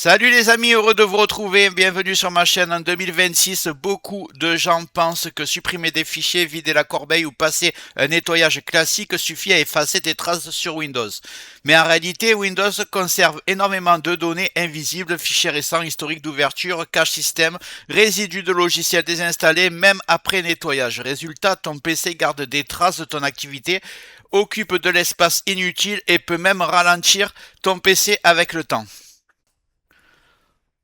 Salut les amis, heureux de vous retrouver, bienvenue sur ma chaîne. En 2026, beaucoup de gens pensent que supprimer des fichiers, vider la corbeille ou passer un nettoyage classique suffit à effacer des traces sur Windows. Mais en réalité, Windows conserve énormément de données invisibles, fichiers récents, historiques d'ouverture, cache système, résidus de logiciels désinstallés, même après nettoyage. Résultat, ton PC garde des traces de ton activité, occupe de l'espace inutile et peut même ralentir ton PC avec le temps.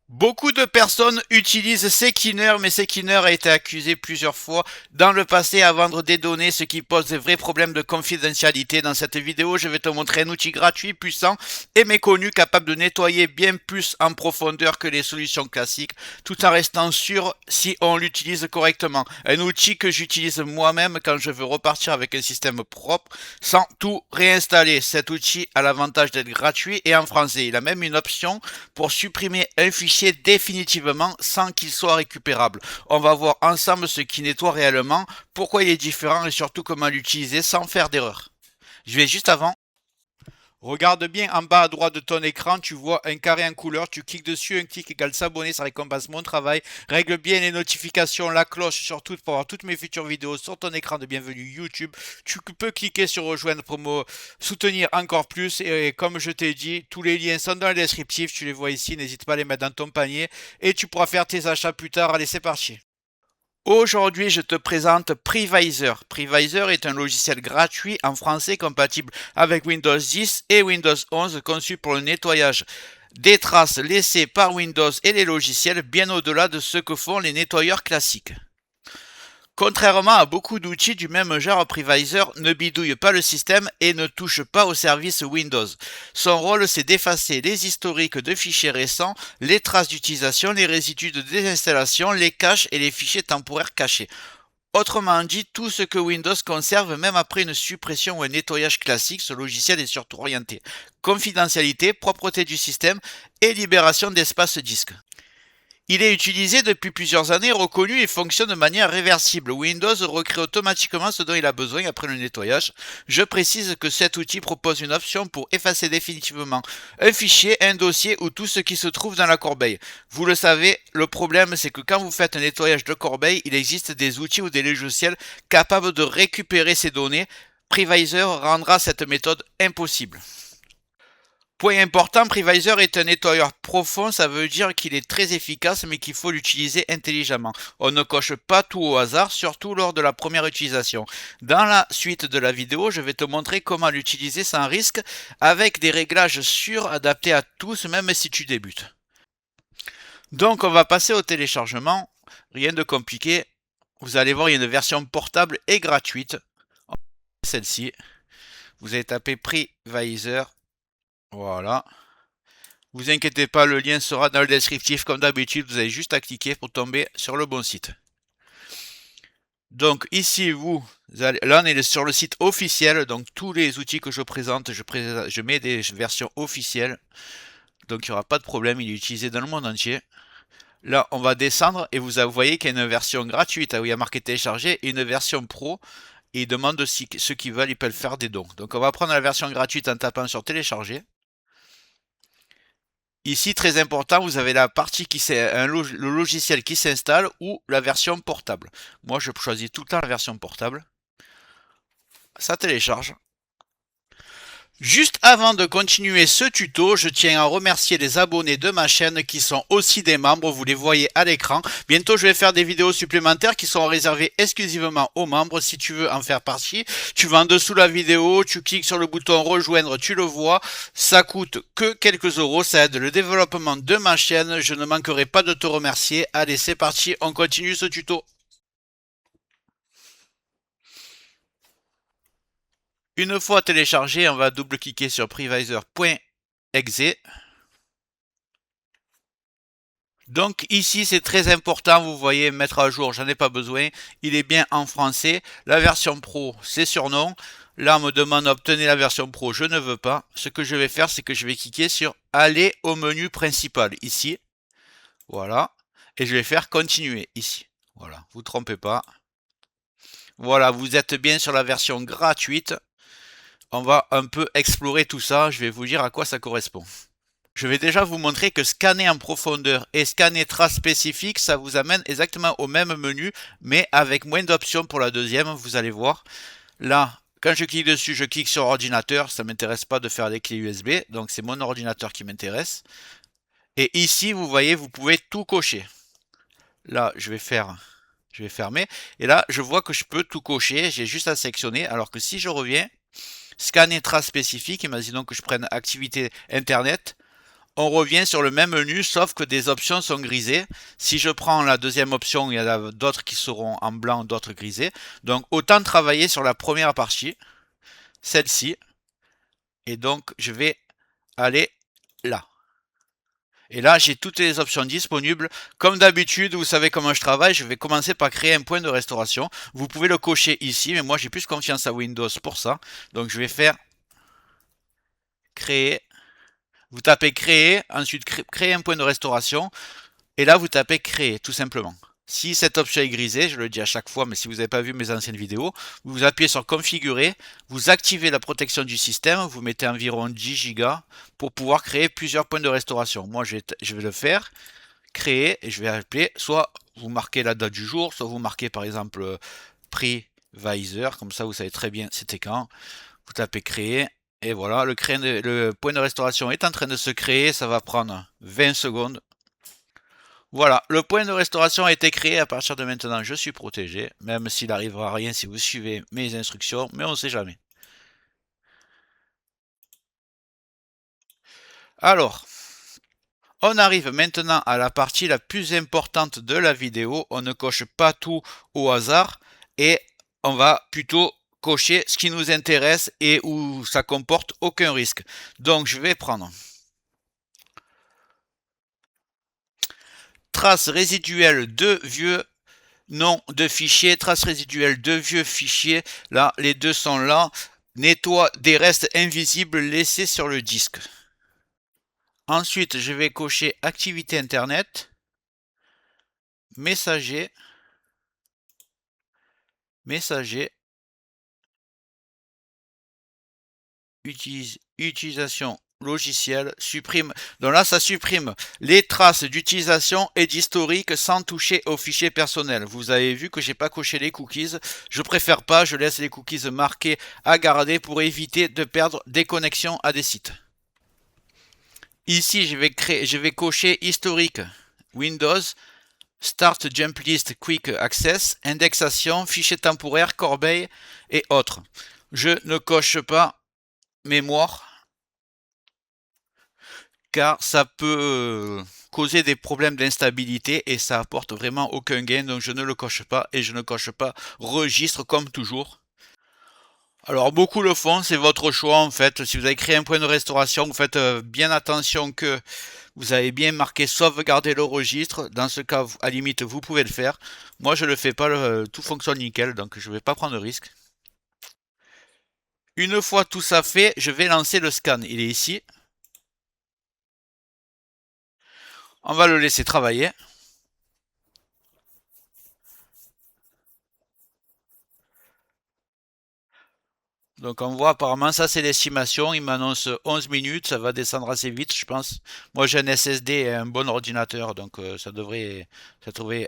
Beaucoup de personnes utilisent Seekiner, mais Seekiner a été accusé plusieurs fois dans le passé à vendre des données, ce qui pose de vrais problèmes de confidentialité. Dans cette vidéo, je vais te montrer un outil gratuit, puissant et méconnu, capable de nettoyer bien plus en profondeur que les solutions classiques, tout en restant sûr si on l'utilise correctement. Un outil que j'utilise moi-même quand je veux repartir avec un système propre, sans tout réinstaller. Cet outil a l'avantage d'être gratuit et en français. Il a même une option pour supprimer un fichier définitivement sans qu'il soit récupérable. On va voir ensemble ce qui nettoie réellement, pourquoi il est différent et surtout comment l'utiliser sans faire d'erreur. Je vais juste avant. Regarde bien en bas à droite de ton écran, tu vois un carré en couleur, tu cliques dessus, un clic égale s'abonner, ça récompense mon travail. Règle bien les notifications, la cloche surtout pour avoir toutes mes futures vidéos sur ton écran de bienvenue YouTube. Tu peux cliquer sur rejoindre pour me soutenir encore plus et comme je t'ai dit, tous les liens sont dans le descriptif, tu les vois ici, n'hésite pas à les mettre dans ton panier et tu pourras faire tes achats plus tard. Allez, c'est parti. Aujourd'hui, je te présente Previsor. Previsor est un logiciel gratuit en français compatible avec Windows 10 et Windows 11 conçu pour le nettoyage des traces laissées par Windows et les logiciels bien au-delà de ce que font les nettoyeurs classiques. Contrairement à beaucoup d'outils du même genre, Previsor ne bidouille pas le système et ne touche pas au service Windows. Son rôle, c'est d'effacer les historiques de fichiers récents, les traces d'utilisation, les résidus de désinstallation, les caches et les fichiers temporaires cachés. Autrement dit, tout ce que Windows conserve même après une suppression ou un nettoyage classique, ce logiciel est surtout orienté confidentialité, propreté du système et libération d'espace disque. Il est utilisé depuis plusieurs années, reconnu et fonctionne de manière réversible. Windows recrée automatiquement ce dont il a besoin après le nettoyage. Je précise que cet outil propose une option pour effacer définitivement un fichier, un dossier ou tout ce qui se trouve dans la corbeille. Vous le savez, le problème c'est que quand vous faites un nettoyage de corbeille, il existe des outils ou des logiciels capables de récupérer ces données. Previsor rendra cette méthode impossible. Point important, Previsor est un nettoyeur profond, ça veut dire qu'il est très efficace mais qu'il faut l'utiliser intelligemment. On ne coche pas tout au hasard, surtout lors de la première utilisation. Dans la suite de la vidéo, je vais te montrer comment l'utiliser sans risque avec des réglages sûrs adaptés à tous même si tu débutes. Donc on va passer au téléchargement, rien de compliqué. Vous allez voir, il y a une version portable et gratuite. Celle-ci, vous allez taper Previsor. Voilà. Vous inquiétez pas, le lien sera dans le descriptif comme d'habitude, vous avez juste à cliquer pour tomber sur le bon site. Donc ici, là on est sur le site officiel, donc tous les outils que je présente, je mets des versions officielles. Donc il n'y aura pas de problème, il est utilisé dans le monde entier. Là on va descendre et vous voyez qu'il y a une version gratuite où il y a marqué télécharger et une version pro. Et il demande si ceux qui veulent, ils peuvent faire des dons. Donc on va prendre la version gratuite en tapant sur télécharger. Ici, très important, vous avez la partie le logiciel qui s'installe ou la version portable. Moi, je choisis tout le temps la version portable. Ça télécharge. Juste avant de continuer ce tuto, je tiens à remercier les abonnés de ma chaîne qui sont aussi des membres, vous les voyez à l'écran. Bientôt, je vais faire des vidéos supplémentaires qui sont réservées exclusivement aux membres. Si tu veux en faire partie, tu vas en dessous de la vidéo, tu cliques sur le bouton rejoindre, tu le vois. Ça coûte que quelques euros, ça aide le développement de ma chaîne. Je ne manquerai pas de te remercier. Allez, c'est parti, on continue ce tuto. Une fois téléchargé, on va double-cliquer sur previsor.exe. Donc ici c'est très important, vous voyez mettre à jour, j'en ai pas besoin, il est bien en français. La version pro c'est sur non. Là on me demande d'obtenir la version pro, je ne veux pas. Ce que je vais faire c'est que je vais cliquer sur aller au menu principal ici. Voilà. Et je vais faire continuer ici. Voilà, vous ne trompez pas. Voilà, vous êtes bien sur la version gratuite. On va un peu explorer tout ça. Je vais vous dire à quoi ça correspond. Je vais déjà vous montrer que scanner en profondeur et scanner traces spécifiques, ça vous amène exactement au même menu, mais avec moins d'options pour la deuxième, vous allez voir. Là, quand je clique dessus, je clique sur ordinateur, ça ne m'intéresse pas de faire des clés USB, donc c'est mon ordinateur qui m'intéresse. Et ici, vous voyez, vous pouvez tout cocher. Là, je vais fermer, et là, je vois que je peux tout cocher, j'ai juste à sélectionner, alors que si je reviens, scanner traces spécifiques, imaginons que je prenne activité internet, on revient sur le même menu, sauf que des options sont grisées. Si je prends la deuxième option, il y en a d'autres qui seront en blanc, d'autres grisées. Donc autant travailler sur la première partie, celle-ci, et donc je vais aller là. Et là, j'ai toutes les options disponibles. Comme d'habitude, vous savez comment je travaille, je vais commencer par créer un point de restauration. Vous pouvez le cocher ici, mais moi j'ai plus confiance à Windows pour ça. Donc je vais faire créer. Vous tapez créer, ensuite créer un point de restauration. Et là, vous tapez créer, tout simplement. Si cette option est grisée, je le dis à chaque fois, mais si vous n'avez pas vu mes anciennes vidéos, vous appuyez sur configurer, vous activez la protection du système, vous mettez environ 10 Go pour pouvoir créer plusieurs points de restauration. Moi, je vais le faire, créer, et je vais appeler, soit vous marquez la date du jour, soit vous marquez par exemple prix Visor, comme ça vous savez très bien c'était quand. Vous tapez créer, et voilà, le point de restauration est en train de se créer, ça va prendre 20 secondes. Voilà, le point de restauration a été créé. À partir de maintenant, je suis protégé, même s'il n'arrivera rien si vous suivez mes instructions, mais on ne sait jamais. Alors, on arrive maintenant à la partie la plus importante de la vidéo. On ne coche pas tout au hasard et on va plutôt cocher ce qui nous intéresse et où ça comporte aucun risque. Donc, je vais prendre traces résiduelles de vieux nom de fichier, traces résiduelles de vieux fichiers. Là, les deux sont là. Nettoie des restes invisibles laissés sur le disque. Ensuite, je vais cocher activité internet, messager, messager, utilisation logicielle, supprime. Donc là, ça supprime les traces d'utilisation et d'historique sans toucher aux fichiers personnels. Vous avez vu que j'ai pas coché les cookies. Je préfère pas, je laisse les cookies marqués à garder pour éviter de perdre des connexions à des sites. Ici, je vais cocher historique Windows, Start Jump List Quick Access, indexation, fichier temporaire, corbeille et autres. Je ne coche pas mémoire car ça peut causer des problèmes d'instabilité et ça apporte vraiment aucun gain, donc je ne le coche pas et je ne coche pas registre comme toujours. Alors beaucoup le font, c'est votre choix en fait. Si vous avez créé un point de restauration, vous faites bien attention que vous avez bien marqué sauvegarder le registre. Dans ce cas, à la limite, vous pouvez le faire. Moi, je le fais pas, tout fonctionne nickel, donc je ne vais pas prendre de risque. Une fois tout ça fait, je vais lancer le scan. Il est ici. On va le laisser travailler. Donc on voit apparemment ça c'est l'estimation, il m'annonce 11 minutes, ça va descendre assez vite je pense. Moi j'ai un SSD et un bon ordinateur donc ça devrait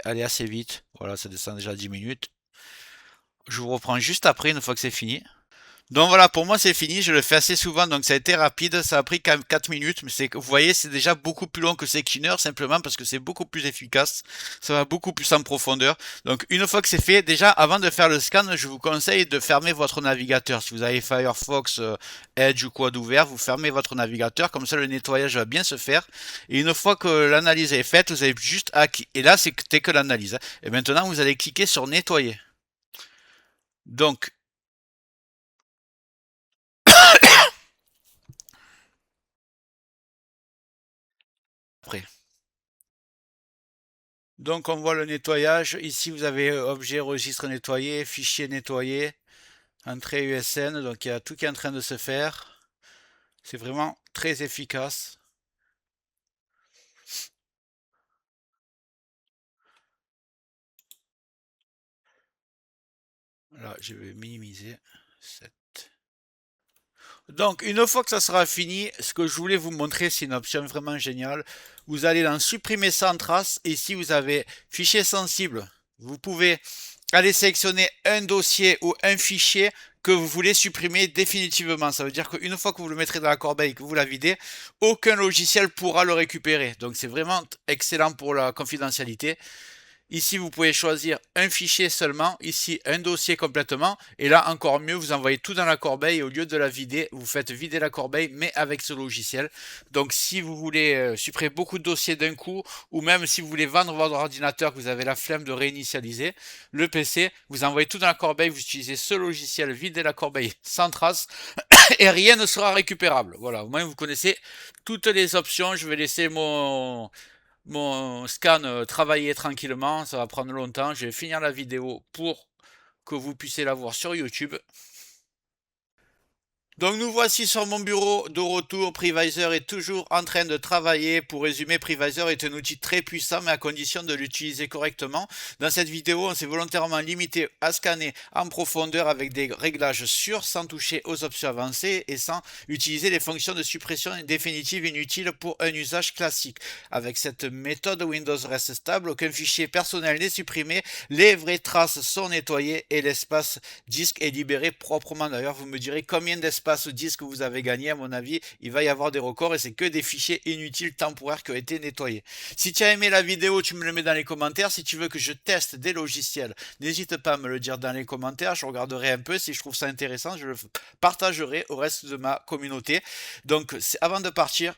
aller assez vite. Voilà, ça descend déjà à 10 minutes. Je vous reprends juste après une fois que c'est fini. Donc voilà, pour moi c'est fini, je le fais assez souvent, donc ça a été rapide, ça a pris quand même 4 minutes, mais vous voyez, c'est déjà beaucoup plus long que Sekiner, simplement parce que c'est beaucoup plus efficace, ça va beaucoup plus en profondeur. Donc une fois que c'est fait, déjà avant de faire le scan, je vous conseille de fermer votre navigateur. Si vous avez Firefox, Edge ou quoi d'ouvert, vous fermez votre navigateur, comme ça le nettoyage va bien se faire. Et une fois que l'analyse est faite, vous avez juste à... Et là c'était que l'analyse. Hein. Et maintenant vous allez cliquer sur nettoyer. Donc après. Donc on voit le nettoyage. Ici vous avez objet, registre nettoyé, fichier nettoyé, entrée USN. Donc il y a tout qui est en train de se faire. C'est vraiment très efficace. Voilà, je vais minimiser. 7. Donc, une fois que ça sera fini, ce que je voulais vous montrer, c'est une option vraiment géniale. Vous allez dans supprimer sans trace. Et ici, vous avez fichier sensible. Vous pouvez aller sélectionner un dossier ou un fichier que vous voulez supprimer définitivement. Ça veut dire qu'une fois que vous le mettrez dans la corbeille et que vous la videz, aucun logiciel pourra le récupérer. Donc, c'est vraiment excellent pour la confidentialité. Ici, vous pouvez choisir un fichier seulement, ici un dossier complètement, et là encore mieux, vous envoyez tout dans la corbeille et au lieu de la vider, vous faites vider la corbeille, mais avec ce logiciel. Donc si vous voulez supprimer beaucoup de dossiers d'un coup, ou même si vous voulez vendre votre ordinateur, que vous avez la flemme de réinitialiser le PC, vous envoyez tout dans la corbeille, vous utilisez ce logiciel, videz la corbeille sans trace, et rien ne sera récupérable. Voilà, au moins vous connaissez toutes les options. Je vais laisser mon scan travailler tranquillement, ça va prendre longtemps. Je vais finir la vidéo pour que vous puissiez la voir sur YouTube. Donc nous voici sur mon bureau de retour. Previsor est toujours en train de travailler. Pour résumer, Previsor est un outil très puissant, mais à condition de l'utiliser correctement. Dans cette vidéo, on s'est volontairement limité à scanner en profondeur avec des réglages sûrs, sans toucher aux options avancées et sans utiliser les fonctions de suppression définitive inutiles pour un usage classique. Avec cette méthode, Windows reste stable, aucun fichier personnel n'est supprimé, les vraies traces sont nettoyées et l'espace disque est libéré proprement. D'ailleurs, vous me direz combien d'espace disque que vous avez gagné. À mon avis, il va y avoir des records et c'est que des fichiers inutiles temporaires qui ont été nettoyés. Si tu as aimé la vidéo, tu me le mets dans les commentaires. Si tu veux que je teste des logiciels, n'hésite pas à me le dire dans les commentaires. Je regarderai un peu. Si je trouve ça intéressant, je le partagerai au reste de ma communauté. Donc, avant de partir,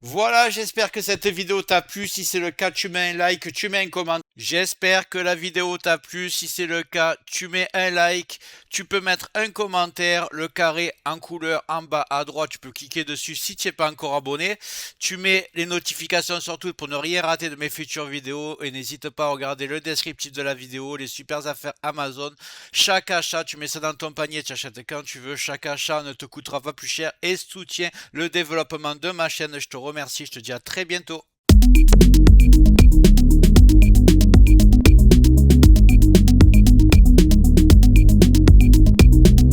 voilà, j'espère que cette vidéo t'a plu. Si c'est le cas, tu mets un like, tu mets un commentaire. J'espère que la vidéo t'a plu. Si c'est le cas, tu mets un like. Tu peux mettre un commentaire, le carré en couleur en bas à droite. Tu peux cliquer dessus si tu n'es pas encore abonné. Tu mets les notifications surtout pour ne rien rater de mes futures vidéos. Et n'hésite pas à regarder le descriptif de la vidéo, les super affaires Amazon. Chaque achat, tu mets ça dans ton panier, tu achètes quand tu veux. Chaque achat ne te coûtera pas plus cher et soutient le développement de ma chaîne. Je te remercie, je te dis à très bientôt.